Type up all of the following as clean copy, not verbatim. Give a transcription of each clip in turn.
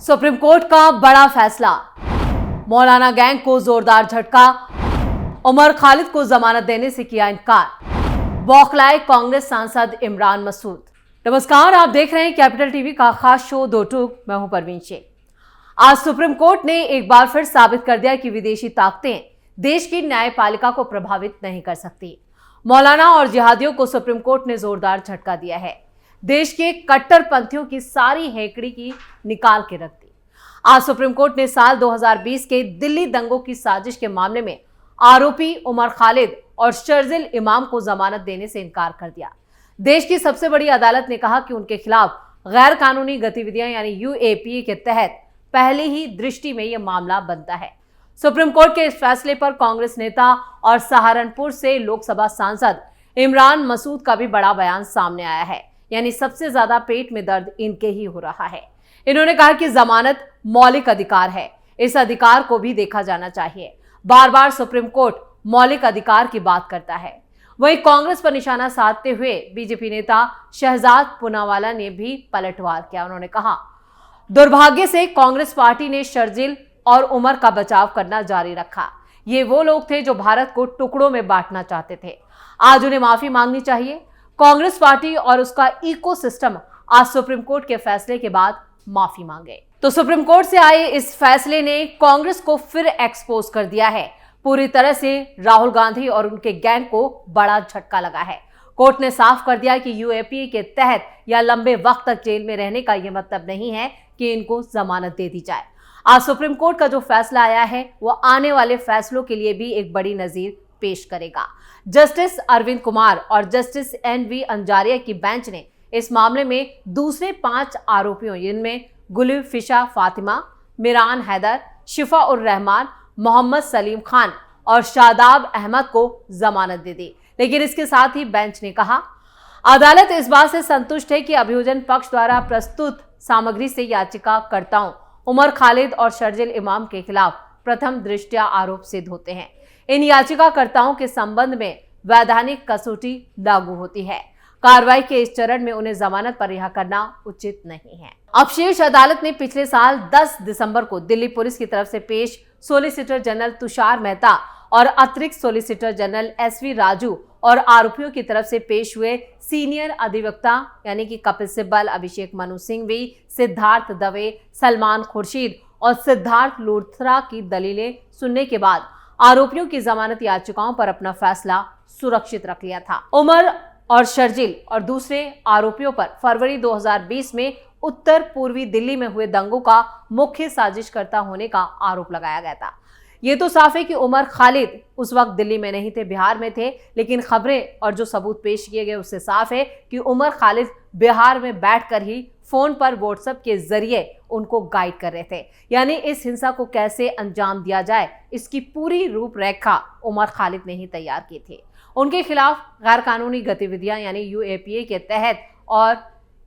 Supreme court का बड़ा फैसला, मौलाना गैंग को जोरदार झटका, उमर खालिद को जमानत देने से किया इनकार, बौखलाए कांग्रेस सांसद इमरान मसूद। नमस्कार, आप देख रहे हैं कैपिटल टीवी का खास शो दो टूक। मैं हूं परवीन शेख। आज सुप्रीम कोर्ट ने एक बार फिर साबित कर दिया कि विदेशी ताकतें देश की न्यायपालिका को प्रभावित नहीं कर सकती। मौलाना और जिहादियों को सुप्रीम कोर्ट ने जोरदार झटका दिया है। देश के कट्टरपंथियों की सारी हेकड़ी की निकाल के रख दी। आज सुप्रीम कोर्ट ने साल 2020 के दिल्ली दंगों की साजिश के मामले में आरोपी उमर खालिद और शर्जिल इमाम को जमानत देने से इनकार कर दिया। देश की सबसे बड़ी अदालत ने कहा कि उनके खिलाफ गैर कानूनी गतिविधियां यानी यूएपीए के तहत पहले ही दृष्टि में यह मामला बनता है। सुप्रीम कोर्ट के इस फैसले पर कांग्रेस नेता और सहारनपुर से लोकसभा सांसद इमरान मसूद का भी बड़ा बयान सामने आया है। यानी सबसे ज्यादा पेट में दर्द इनके ही हो रहा है। इन्होंने कहा कि जमानत मौलिक अधिकार है, इस अधिकार को भी देखा जाना चाहिए। बार बार सुप्रीम कोर्ट मौलिक अधिकार की बात करता है। वहीं कांग्रेस पर निशाना साधते हुए बीजेपी नेता शहजाद पूनावाला ने भी पलटवार किया। उन्होंने कहा, दुर्भाग्य से कांग्रेस पार्टी ने शर्जिल और उमर का बचाव करना जारी रखा। ये वो लोग थे जो भारत को टुकड़ों में बांटना चाहते थे। आज उन्हें माफी मांगनी चाहिए। कांग्रेस पार्टी और उसका इकोसिस्टम आज सुप्रीम कोर्ट के फैसले के बाद माफी मांगे। तो सुप्रीम कोर्ट से आए इस फैसले ने कांग्रेस को फिर एक्सपोज कर दिया है। पूरी तरह से राहुल गांधी और उनके गैंग को बड़ा झटका लगा है। कोर्ट ने साफ कर दिया कि यूएपीए के तहत या लंबे वक्त तक जेल में रहने का यह मतलब नहीं है कि इनको जमानत दे दी जाए। आज सुप्रीम कोर्ट का जो फैसला आया है वो आने वाले फैसलों के लिए भी एक बड़ी नजीर पेश करेगा। जस्टिस अरविंद कुमार और जस्टिस एन.वी. अंजारिया की बेंच ने इस मामले में दूसरे 5 आरोपियों जिनमें गुलफिशा फातिमा, मिरान हैदर, शिफा उर रहमान, मोहम्मद सलीम खान और शादाब अहमद को जमानत दे दी। लेकिन इसके साथ ही बेंच ने कहा, अदालत इस बात से संतुष्ट है कि अभियोजन पक्ष द्वारा प्रस्तुत सामग्री से याचिकाकर्ताओं उमर खालिद और शर्जिल इमाम के खिलाफ प्रथम दृष्टया आरोप सिद्ध होते हैं। इन याचिकाकर्ताओं के संबंध में वैधानिक कसौटी लागू होती है। कार्रवाई के इस चरण में उन्हें जमानत पर रिहा करना उचित नहीं है। अब शीर्ष अदालत ने पिछले साल 10 दिसंबर को दिल्ली पुलिस की तरफ से पेश सोलिसिटर जनरल तुषार मेहता और अतिरिक्त सोलिसिटर जनरल एस.वी. राजू और आरोपियों की तरफ से पेश हुए सीनियर अधिवक्ता यानी कि कपिल सिब्बल, अभिषेक मनु सिंघवी, सिद्धार्थ दवे, सलमान खुर्शीद और सिद्धार्थ लूथरा की दलीलें सुनने के बाद आरोपियों की जमानत याचिकाओं पर अपना फैसला सुरक्षित रख लिया था। उमर और शर्जिल और दूसरे आरोपियों पर फरवरी 2020 में उत्तर पूर्वी दिल्ली में हुए दंगों का मुख्य साजिशकर्ता होने का आरोप लगाया गया था। ये तो साफ है कि उमर खालिद उस वक्त दिल्ली में नहीं थे, बिहार में थे। लेकिन खबरें और जो सबूत पेश किए गए उससे साफ है कि उमर खालिद बिहार में बैठकर ही फोन पर व्हाट्सएप के जरिए उनको गाइड कर रहे थे। यानी इस हिंसा को कैसे अंजाम दिया जाए इसकी पूरी रूपरेखा उमर खालिद ने ही तैयार की थी। उनके खिलाफ गैर कानूनी गतिविधियां यानी यूएपीए के तहत और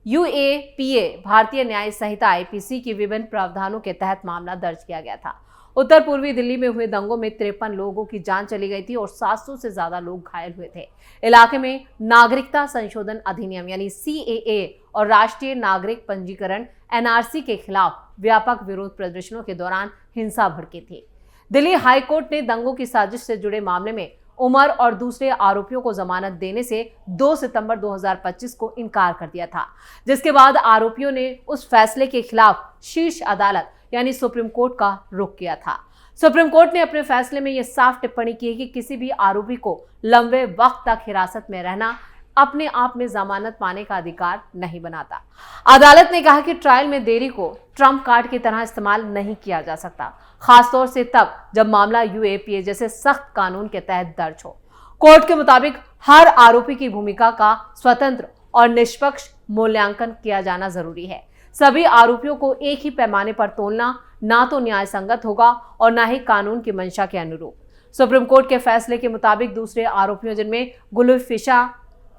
यूएपीए भारतीय न्याय संहिता आईपीसी की विभिन्न प्रावधानों के तहत मामला दर्ज किया गया था। उत्तर पूर्वी दिल्ली में हुए दंगों में 53 लोगों की जान चली गई थी और 700 से ज्यादा लोग घायल हुए थे। इलाके में नागरिकता संशोधन अधिनियम यानी सीएए और राष्ट्रीय नागरिक पंजीकरण एनआरसी के खिलाफ व्यापक विरोध प्रदर्शनों के दौरान हिंसा भड़की थी। दिल्ली हाईकोर्ट ने दंगों की साजिश से जुड़े मामले में उमर और दूसरे आरोपियों को जमानत देने से 2 सितंबर 2025 को इनकार कर दिया था, जिसके बाद आरोपियों ने उस फैसले के खिलाफ शीर्ष अदालत यानी सुप्रीम कोर्ट का रुख किया था। सुप्रीम कोर्ट ने अपने फैसले में यह साफ टिप्पणी की है कि किसी भी आरोपी को लंबे वक्त तक हिरासत में रहना अपने आप में जमानत पाने का अधिकार नहीं बनाता। अदालत ने कहा कि ट्रायल में देरी को ट्रम्प कार्ड की तरह इस्तेमाल नहीं किया जा सकता, खासतौर से तब जब मामला यूएपीए जैसे सख्त कानून के तहत दर्ज हो। कोर्ट के मुताबिक हर आरोपी की भूमिका का स्वतंत्र और निष्पक्ष मूल्यांकन किया जाना जरूरी है। सभी आरोपियों को एक ही पैमाने पर तोलना ना तो न्याय संगत होगा और ना ही कानून की मंशा के अनुरूप। सुप्रीम कोर्ट के फैसले के मुताबिक दूसरे आरोपियों जिनमें गुलफिशा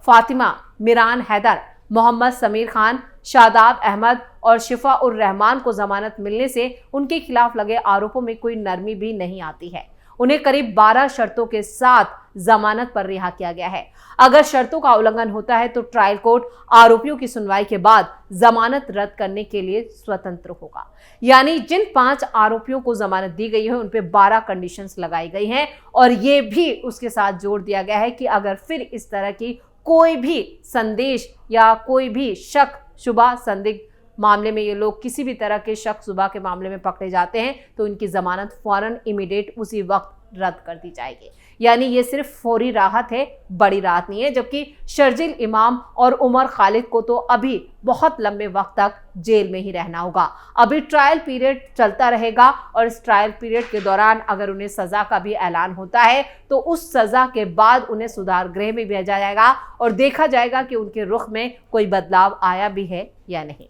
फातिमा, मिरान हैदर, मोहम्मद समीर खान, शादाब अहमद और शिफा उर रहमान को जमानत मिलने से उनके खिलाफ लगे आरोपों में कोई नरमी भी नहीं आती है। उन्हें करीब 12 शर्तों के साथ जमानत पर रिहा किया गया है। अगर शर्तों का उल्लंघन होता है तो ट्रायल कोर्ट आरोपियों की सुनवाई के बाद जमानत रद्द करने के लिए स्वतंत्र होगा। यानी जिन 5 आरोपियों को जमानत दी गई है उन पे 12 कंडीशंस लगाई गई हैं और ये भी उसके साथ जोड़ दिया गया है कि अगर फिर इस तरह की कोई भी संदेश या कोई भी शक शुबा संदिग्ध मामले में ये लोग किसी भी तरह के शक शुबा के मामले में पकड़े जाते हैं तो इनकी जमानत फौरन इमीडिएट उसी वक्त रद्द कर दी जाएगी। यानी ये सिर्फ फौरी राहत है, बड़ी राहत नहीं है। जबकि शर्जिल इमाम और उमर खालिद को तो अभी बहुत लंबे वक्त तक जेल में ही रहना होगा। अभी ट्रायल पीरियड चलता रहेगा और इस ट्रायल पीरियड के दौरान अगर उन्हें सजा का भी ऐलान होता है तो उस सजा के बाद उन्हें सुधार गृह में भेजा जाएगा और देखा जाएगा कि उनके रुख में कोई बदलाव आया भी है या नहीं।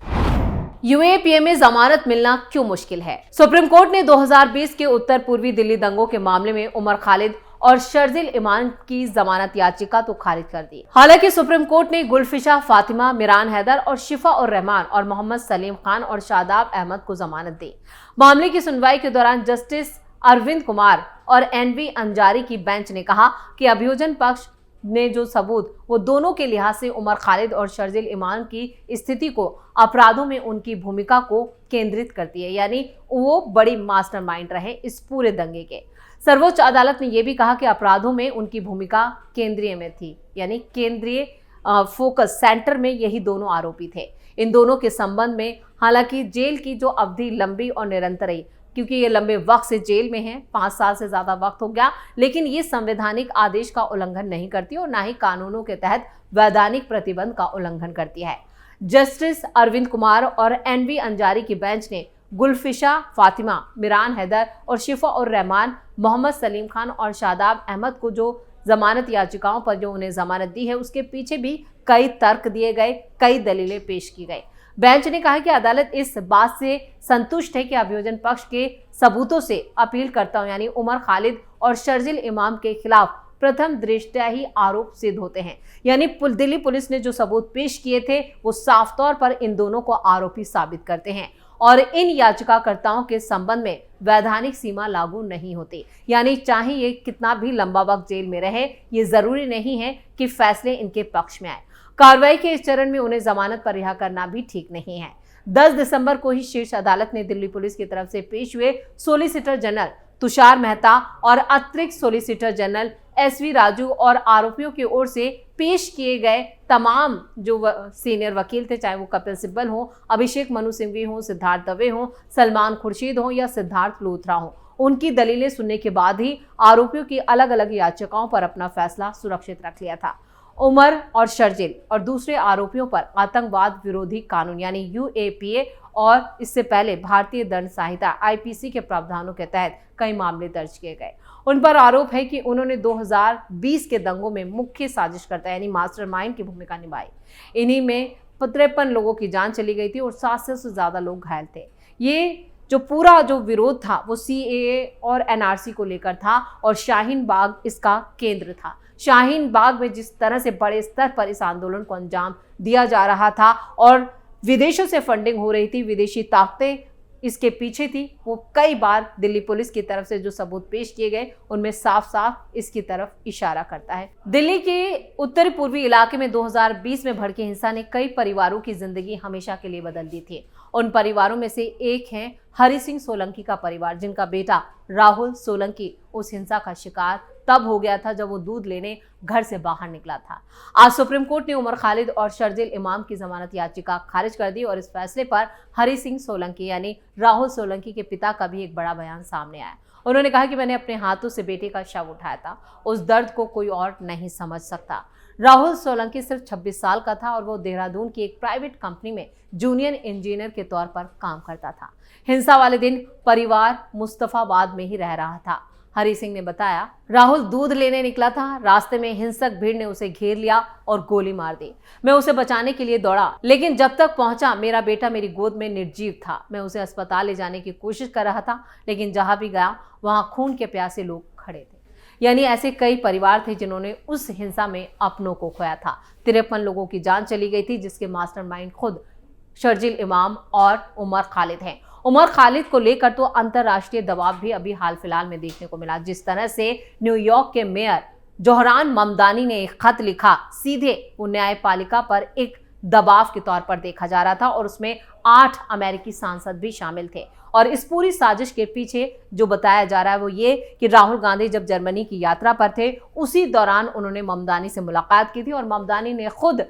यूएपीए में जमानत मिलना क्यों मुश्किल है? सुप्रीम कोर्ट ने 2020 के उत्तर पूर्वी दिल्ली दंगों के मामले में उमर खालिद और शर्जिल इमाम की जमानत याचिका तो खारिज कर दी। हालांकि सुप्रीम कोर्ट ने गुलफिशा फातिमा, मिरान हैदर और शिफा और रहमान और मोहम्मद सलीम खान और शादाब अहमद को जमानत दी। मामले की सुनवाई के दौरान जस्टिस अरविंद कुमार और एनवी अंजारी की बेंच ने कहा कि अभियोजन पक्ष ने जो सबूत वो दोनों के लिहाज से उमर खालिद और शर्जिल इमाम की स्थिति को अपराधों में उनकी भूमिका को केंद्रित करती है, यानी वो बड़ी मास्टरमाइंड रहे इस पूरे दंगे के। सर्वोच्च अदालत ने यह भी कहा कि अपराधों में उनकी भूमिका केंद्रीय में थी, यानी केंद्रीय फोकस सेंटर में यही दोनों आरोपी थे। इन दोनों के संबंध में हालांकि जेल की जो अवधि लंबी और निरंतर रही, क्योंकि ये लंबे वक्त से जेल में हैं, 5 साल से ज्यादा वक्त हो गया, लेकिन ये संवैधानिक आदेश का उल्लंघन नहीं करती और ना ही कानूनों के तहत वैधानिक प्रतिबंध का उल्लंघन करती है। जस्टिस अरविंद कुमार और एनवी अंजारी की बेंच ने गुलफिशा फातिमा, मिरान हैदर और शिफा और रहमान, मोहम्मद सलीम खान और शादाब अहमद को जो जमानत याचिकाओं पर जो उन्हें जमानत दी है उसके पीछे भी कई तर्क दिए गए, कई दलीलें पेश की गई। बेंच ने कहा कि अदालत इस बात से संतुष्ट है कि अभियोजन पक्ष के सबूतों से अपीलकर्ताओं यानी उमर खालिद और शर्जिल इमाम के खिलाफ प्रथम दृष्टया ही आरोप सिद्ध होते हैं। यानी दिल्ली पुलिस ने जो सबूत पेश किए थे वो साफ तौर पर इन दोनों को आरोपी साबित करते हैं और इन याचिकाकर्ताओं के संबंध में वैधानिक सीमा लागू नहीं होती। यानी चाहे ये कितना भी लंबा वक्त जेल में रहे, ये जरूरी नहीं है कि फैसले इनके पक्ष में आए। कार्रवाई के इस चरण में उन्हें जमानत पर रिहा करना भी ठीक नहीं है। 10 दिसंबर को ही शीर्ष अदालत ने दिल्ली पुलिस की तरफ से पेश हुए सोलिसिटर जनरल तुषार मेहता और अतिरिक्त सोलिसिटर जनरल एसवी राजू और आरोपियों की ओर से पेश किए गए तमाम जो सीनियर वकील थे, चाहे वो कपिल सिब्बल हो, अभिषेक मनु सिंघवी हो, सिद्धार्थ दवे हो, सलमान खुर्शीद हो या सिद्धार्थ लूथरा हो, उनकी दलीलें सुनने के बाद ही आरोपियों की अलग अलग याचिकाओं पर अपना फैसला सुरक्षित रख लिया था। उमर और शर्जिल और दूसरे आरोपियों पर आतंकवाद विरोधी कानून यानी यूएपीए और इससे पहले भारतीय दंड संहिता आईपीसी के प्रावधानों के तहत कई मामले दर्ज किए गए। उन पर आरोप है कि उन्होंने 2020 के दंगों में मुख्य साजिशकर्ता यानी मास्टरमाइंड की भूमिका निभाई। इन्हीं में 53 लोगों की जान चली गई थी और 700 से ज्यादा लोग घायल थे। ये जो पूरा जो विरोध था वो सीएए और एनआरसी को लेकर था और शाहीन बाग इसका केंद्र था। शाहीन बाग में जिस तरह से बड़े स्तर पर इस आंदोलन को अंजाम दिया जा रहा था और विदेशों से फंडिंग हो रही थी, विदेशी ताकतें इसके पीछे थी, वो कई बार दिल्ली पुलिस की तरफ से जो सबूत पेश किए गए उनमें साफ साफ इसकी तरफ इशारा करता है। दिल्ली के उत्तरी पूर्वी इलाके में 2020 में भड़की हिंसा ने कई परिवारों की जिंदगी हमेशा के लिए बदल दी थी। उन परिवारों में से एक है हरि सिंह सोलंकी का परिवार, जिनका बेटा राहुल सोलंकी उस हिंसा का शिकार तब हो गया था जब वो दूध लेने घर से बाहर निकला था। आज सुप्रीम कोर्ट ने उमर खालिद और शर्जिल इमाम की जमानत याचिका खारिज कर दी और इस फैसले पर हरि सिंह सोलंकी यानी राहुल सोलंकी के पिता का भी एक बड़ा बयान सामने आया। उन्होंने कहा कि मैंने अपने हाथों से बेटे का शव उठाया था, उस दर्द को कोई और नहीं समझ सकता। राहुल सोलंकी सिर्फ 26 साल का था और वो देहरादून की एक प्राइवेट कंपनी में जूनियर इंजीनियर के तौर पर काम करता था। हिंसा वाले दिन परिवार मुस्तफाबाद में ही रह रहा था। हरि सिंह ने बताया, राहुल दूध लेने निकला था, रास्ते में हिंसक भीड़ ने उसे घेर लिया और गोली मार दी। मैं उसे बचाने के लिए दौड़ा, लेकिन जब तक पहुंचा मेरा बेटा मेरी गोद में निर्जीव था। मैं उसे अस्पताल ले जाने की कोशिश कर रहा था, लेकिन जहां भी गया वहां खून के प्यासे लोग खड़े थे। यानी ऐसे कई परिवार थे जिन्होंने उस हिंसा में अपनों को खोया था। 53 लोगों की जान चली गई थी, जिसके मास्टरमाइंड खुद शर्जिल इमाम और उमर खालिद हैं। उमर खालिद को लेकर तो अंतर्राष्ट्रीय दबाव भी अभी हाल फिलहाल में देखने को मिला। जिस तरह से न्यूयॉर्क के मेयर जोहरान ममदानी ने एक खत लिखा, सीधे वो न्यायपालिका पर एक दबाव के तौर पर देखा जा रहा था और उसमें 8 अमेरिकी सांसद भी शामिल थे। और इस पूरी साजिश के पीछे जो बताया जा रहा है वो ये कि राहुल गांधी जब जर्मनी की यात्रा पर थे उसी दौरान उन्होंने ममदानी से मुलाकात की थी और ममदानी ने खुद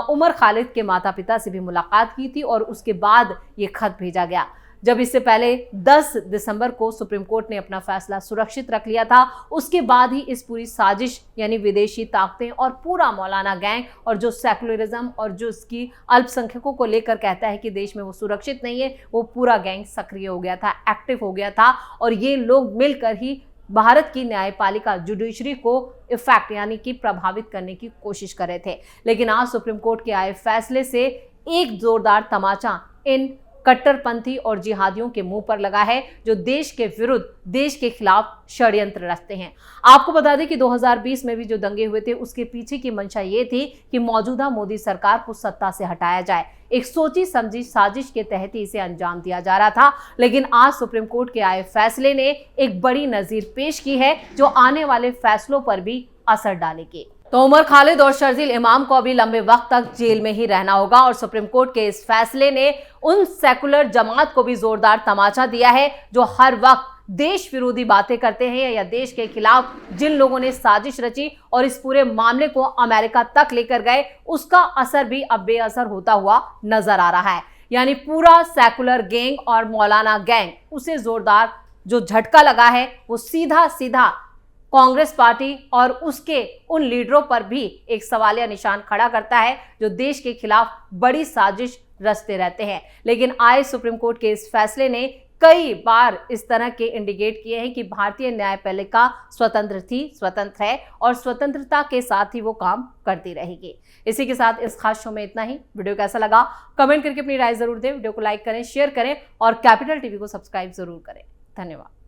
उमर खालिद के माता पिता से भी मुलाकात की थी और उसके बाद ये खत भेजा गया। जब इससे पहले 10 दिसंबर को सुप्रीम कोर्ट ने अपना फैसला सुरक्षित रख लिया था, उसके बाद ही इस पूरी साजिश यानी विदेशी ताकतें और पूरा मौलाना गैंग और जो सेकुलरिज्म और जो इसकी अल्पसंख्यकों को लेकर कहता है कि देश में वो सुरक्षित नहीं है, वो पूरा गैंग सक्रिय हो गया था, एक्टिव हो गया था और ये लोग मिलकर ही भारत की न्यायपालिका जुडिशरी को इफेक्ट यानी कि प्रभावित करने की कोशिश कर रहे थे। लेकिन आज सुप्रीम कोर्ट के आए फैसले से एक जोरदार तमाचा इन कट्टरपंथी और जिहादियों के मुंह पर लगा है जो देश के विरुद्ध, देश के खिलाफ षड्यंत्र रचते हैं। आपको बता दें कि 2020 में भी जो दंगे हुए थे उसके पीछे की मंशा ये थी कि मौजूदा मोदी सरकार को सत्ता से हटाया जाए। एक सोची समझी साजिश के तहत ही इसे अंजाम दिया जा रहा था। लेकिन आज सुप्रीम कोर्ट के आए फैसले ने एक बड़ी नजीर पेश की है जो आने वाले फैसलों पर भी असर डालेगी। तो उमर खालिद और शर्जील इमाम को अभी लंबे वक्त तक जेल में ही रहना होगा और सुप्रीम कोर्ट के इस फैसले ने उन सेकुलर जमात को भी जोरदार तमाचा दिया है जो हर वक्त देश विरोधी बातें करते हैं या देश के खिलाफ जिन लोगों ने साजिश रची और इस पूरे मामले को अमेरिका तक लेकर गए, उसका असर भी अब बेअसर होता हुआ नजर आ रहा है। यानी पूरा सेकुलर गैंग और मौलाना गैंग, उसे जोरदार जो झटका लगा है वो सीधा सीधा कांग्रेस पार्टी और उसके उन लीडरों पर भी एक सवालिया निशान खड़ा करता है जो देश के खिलाफ बड़ी साजिश रचते रहते हैं। लेकिन आए सुप्रीम कोर्ट के इस फैसले ने कई बार इस तरह के इंडिकेट किए हैं कि भारतीय न्यायपालिका स्वतंत्र है और स्वतंत्रता के साथ ही वो काम करती रहेगी। इसी के साथ इस खास शो में इतना ही। वीडियो कैसा लगा कमेंट करके अपनी राय जरूर दें, वीडियो को लाइक करें, शेयर करें और कैपिटल टीवी को सब्सक्राइब जरूर करें। धन्यवाद।